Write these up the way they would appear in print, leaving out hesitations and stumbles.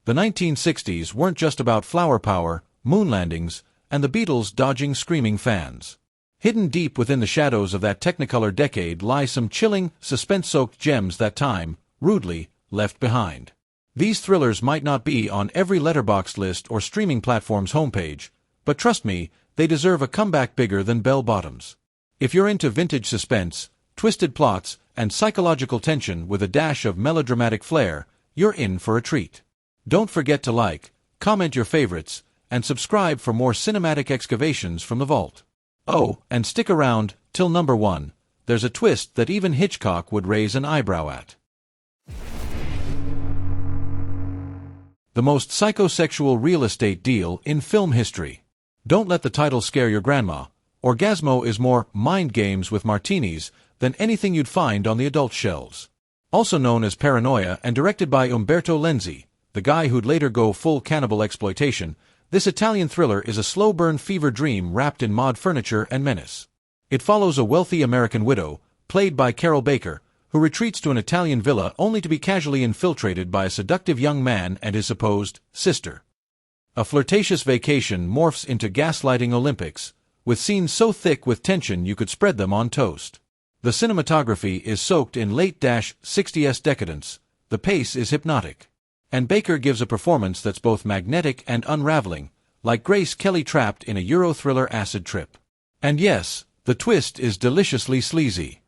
The 1960s weren't just about flower power, moon landings, and the Beatles dodging screaming fans. Hidden deep within the shadows of that Technicolor decade lie some chilling, suspense-soaked gems that time, rudely, left behind. These thrillers might not be on every Letterboxd list or streaming platform's homepage, but trust me, they deserve a comeback bigger than bell bottoms. If you're into vintage suspense, twisted plots, and psychological tension with a dash of melodramatic flair, you're in for a treat. Don't forget to like, comment your favorites, and subscribe for more cinematic excavations from the vault. Oh, and stick around, till number 1, there's a twist that even Hitchcock would raise an eyebrow at. The most psychosexual real estate deal in film history. Don't let the title scare your grandma. Orgasmo is more mind games with martinis than anything you'd find on the adult shelves. Also known as Paranoia and directed by Umberto Lenzi, the guy who'd later go full cannibal exploitation, this Italian thriller is a slow-burn fever dream wrapped in mod furniture and menace. It follows a wealthy American widow, played by Carol Baker, who retreats to an Italian villa only to be casually infiltrated by a seductive young man and his supposed sister. A flirtatious vacation morphs into gaslighting Olympics, with scenes so thick with tension you could spread them on toast. The cinematography is soaked in late-60s decadence, the pace is hypnotic. And Baker gives a performance that's both magnetic and unraveling, like Grace Kelly trapped in a Euro thriller acid trip. And yes, the twist is deliciously sleazy.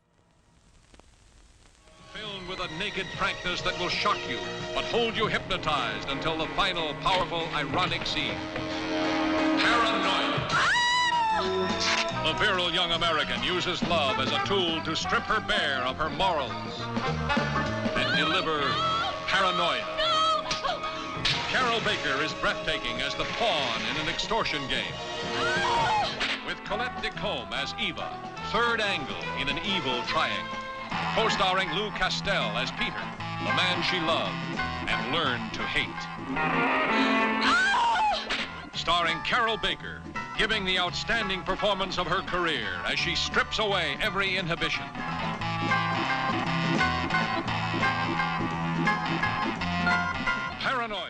Filled with a naked frankness that will shock you, but hold you hypnotized until the final, powerful, ironic scene. Paranoia. The virile young American uses love as a tool to strip her bare of her morals and deliver paranoia. Carol Baker is breathtaking as the pawn in an extortion game. With Colette Decombe as Eva, third angle in an evil triangle. Co-starring Lou Castel as Peter, the man she loved and learned to hate. Starring Carol Baker, giving the outstanding performance of her career as she strips away every inhibition. Paranoia.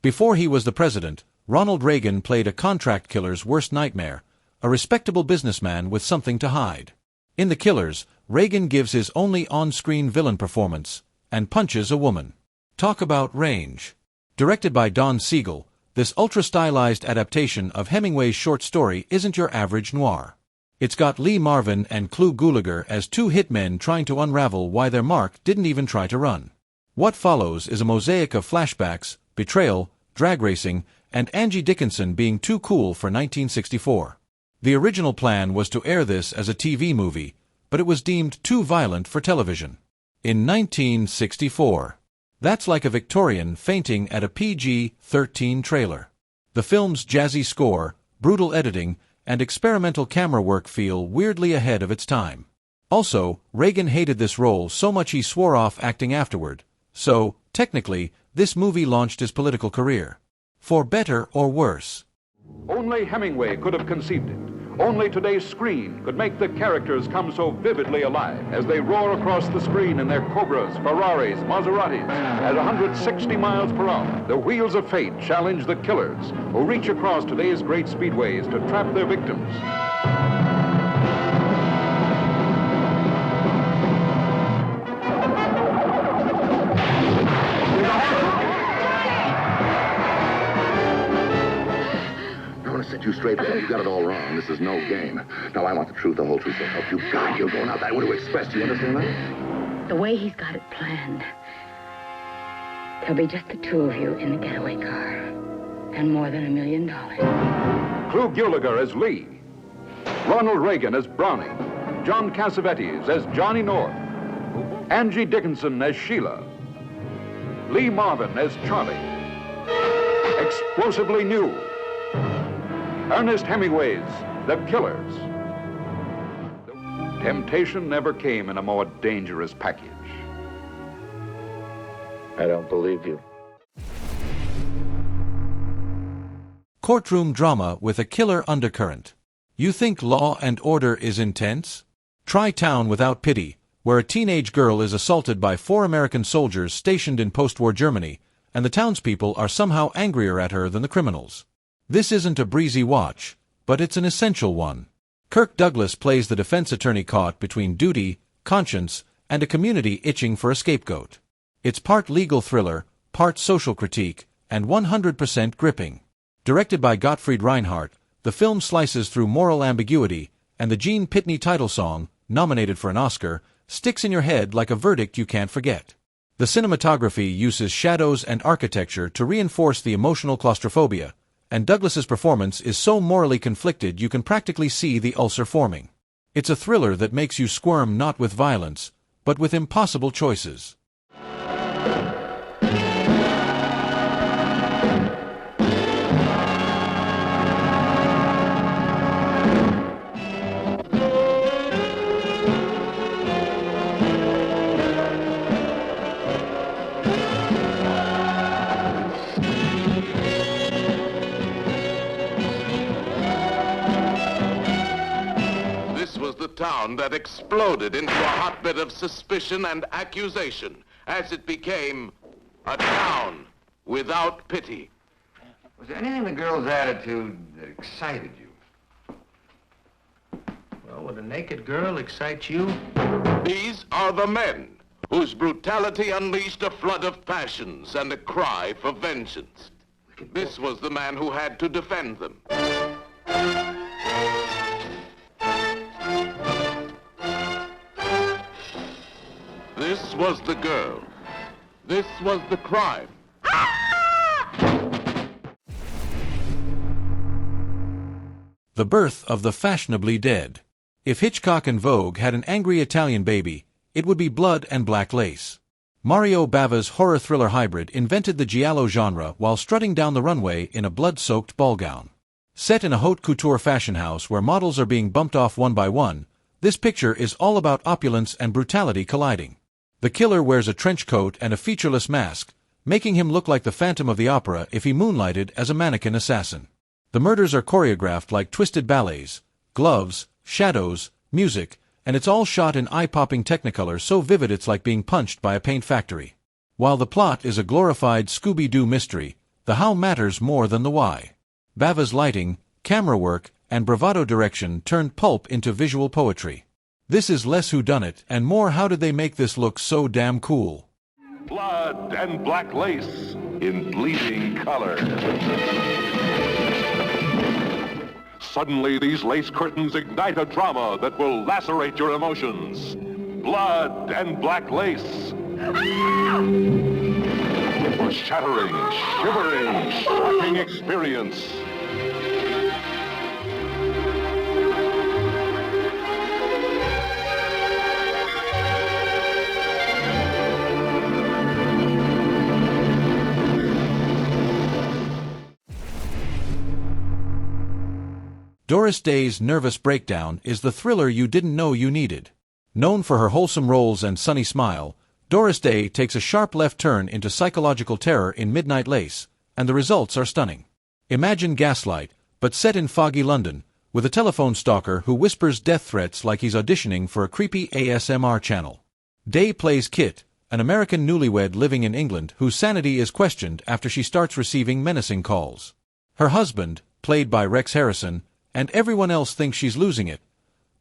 Before he was the president, Ronald Reagan played a contract killer's worst nightmare, a respectable businessman with something to hide. In The Killers, Reagan gives his only on-screen villain performance, and punches a woman. Talk about range. Directed by Don Siegel, this ultra-stylized adaptation of Hemingway's short story isn't your average noir. It's got Lee Marvin and Clu Gulager as two hitmen trying to unravel why their mark didn't even try to run. What follows is a mosaic of flashbacks, betrayal, drag racing, and Angie Dickinson being too cool for 1964. The original plan was to air this as a TV movie, but it was deemed too violent for television. In 1964. That's like a Victorian fainting at a PG-13 trailer. The film's jazzy score, brutal editing, and experimental camera work feel weirdly ahead of its time. Also, Reagan hated this role so much he swore off acting afterward, so, technically, this movie launched his political career. For better or worse. Only Hemingway could have conceived it. Only today's screen could make the characters come so vividly alive as they roar across the screen in their Cobras, Ferraris, Maseratis at 160 miles per hour. The wheels of fate challenge the killers who reach across today's great speedways to trap their victims. Set you straight there. You got it all wrong. This is no game. Now, I want the truth, the whole truth. So help you God, you're going out that way to express. Do you understand that? The way he's got it planned, there'll be just the two of you in the getaway car. And more than $1 million. Clu Gulager as Lee. Ronald Reagan as Brownie. John Cassavetes as Johnny North. Angie Dickinson as Sheila. Lee Marvin as Charlie. Explosively new. Ernest Hemingway's The Killers. Temptation never came in a more dangerous package. I don't believe you. Courtroom drama with a killer undercurrent. You think Law and Order is intense? Try Town Without Pity, where a teenage girl is assaulted by 4 American soldiers stationed in post-war Germany, and the townspeople are somehow angrier at her than the criminals. This isn't a breezy watch, but it's an essential one. Kirk Douglas plays the defense attorney caught between duty, conscience, and a community itching for a scapegoat. It's part legal thriller, part social critique, and 100% gripping. Directed by Gottfried Reinhardt, the film slices through moral ambiguity, and the Gene Pitney title song, nominated for an Oscar, sticks in your head like a verdict you can't forget. The cinematography uses shadows and architecture to reinforce the emotional claustrophobia, and Douglas's performance is so morally conflicted you can practically see the ulcer forming. It's a thriller that makes you squirm not with violence, but with impossible choices. Town that exploded into a hotbed of suspicion and accusation as it became a town without pity. Was there anything in the girl's attitude that excited you? Well, would a naked girl excite you? These are the men whose brutality unleashed a flood of passions and a cry for vengeance. This was the man who had to defend them. This was the girl. This was the crime. The birth of the fashionably dead. If Hitchcock and Vogue had an angry Italian baby, it would be Blood and Black Lace. Mario Bava's horror thriller hybrid invented the giallo genre while strutting down the runway in a blood-soaked ball gown. Set in a haute couture fashion house where models are being bumped off one by one, this picture is all about opulence and brutality colliding. The killer wears a trench coat and a featureless mask, making him look like the Phantom of the Opera if he moonlighted as a mannequin assassin. The murders are choreographed like twisted ballets, gloves, shadows, music, and it's all shot in eye-popping Technicolor so vivid it's like being punched by a paint factory. While the plot is a glorified Scooby-Doo mystery, the how matters more than the why. Bava's lighting, camera work, and bravado direction turned pulp into visual poetry. This is less whodunit and more how did they make this look so damn cool. Blood and Black Lace in bleeding color. Suddenly, these lace curtains ignite a drama that will lacerate your emotions. Blood and Black Lace. A shattering, shivering, shocking experience. Doris Day's Nervous Breakdown is the thriller you didn't know you needed. Known for her wholesome roles and sunny smile, Doris Day takes a sharp left turn into psychological terror in Midnight Lace, and the results are stunning. Imagine Gaslight, but set in foggy London, with a telephone stalker who whispers death threats like he's auditioning for a creepy ASMR channel. Day plays Kit, an American newlywed living in England whose sanity is questioned after she starts receiving menacing calls. Her husband, played by Rex Harrison, and everyone else thinks she's losing it,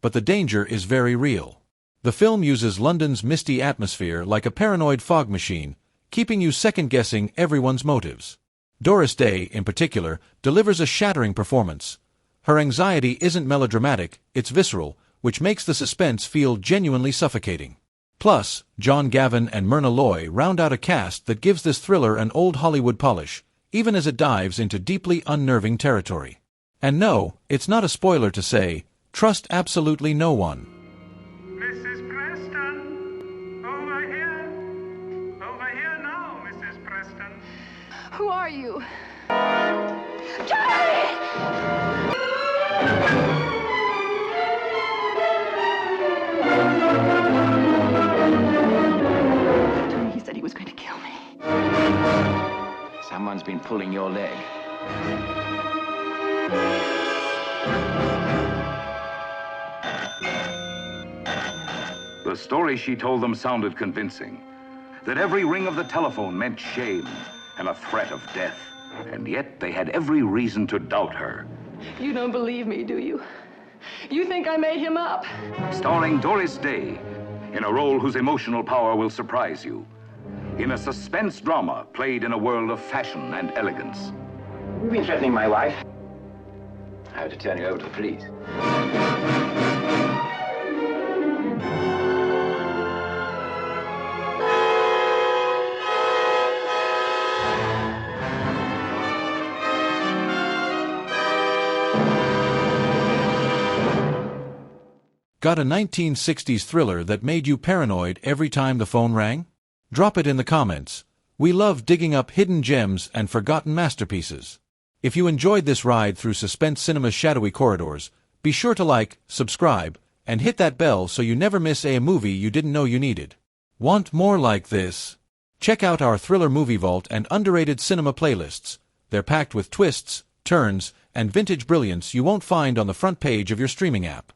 but the danger is very real. The film uses London's misty atmosphere like a paranoid fog machine, keeping you second-guessing everyone's motives. Doris Day, in particular, delivers a shattering performance. Her anxiety isn't melodramatic, it's visceral, which makes the suspense feel genuinely suffocating. Plus, John Gavin and Myrna Loy round out a cast that gives this thriller an old Hollywood polish, even as it dives into deeply unnerving territory. And no, it's not a spoiler to say, trust absolutely no one. Mrs. Preston, over here. Over here now, Mrs. Preston. Who are you? Charlie! He said he was going to kill me. Someone's been pulling your leg. The story she told them sounded convincing. That every ring of the telephone meant shame and a threat of death. And yet they had every reason to doubt her. You don't believe me, do you? You think I made him up? Starring Doris Day in a role whose emotional power will surprise you. In a suspense drama played in a world of fashion and elegance. You've been threatening my wife. I have to turn you over to the police. Got a 1960s thriller that made you paranoid every time the phone rang? Drop it in the comments. We love digging up hidden gems and forgotten masterpieces. If you enjoyed this ride through suspense cinema's shadowy corridors, be sure to like, subscribe, and hit that bell so you never miss a movie you didn't know you needed. Want more like this? Check out our Thriller Movie Vault and underrated cinema playlists. They're packed with twists, turns, and vintage brilliance you won't find on the front page of your streaming app.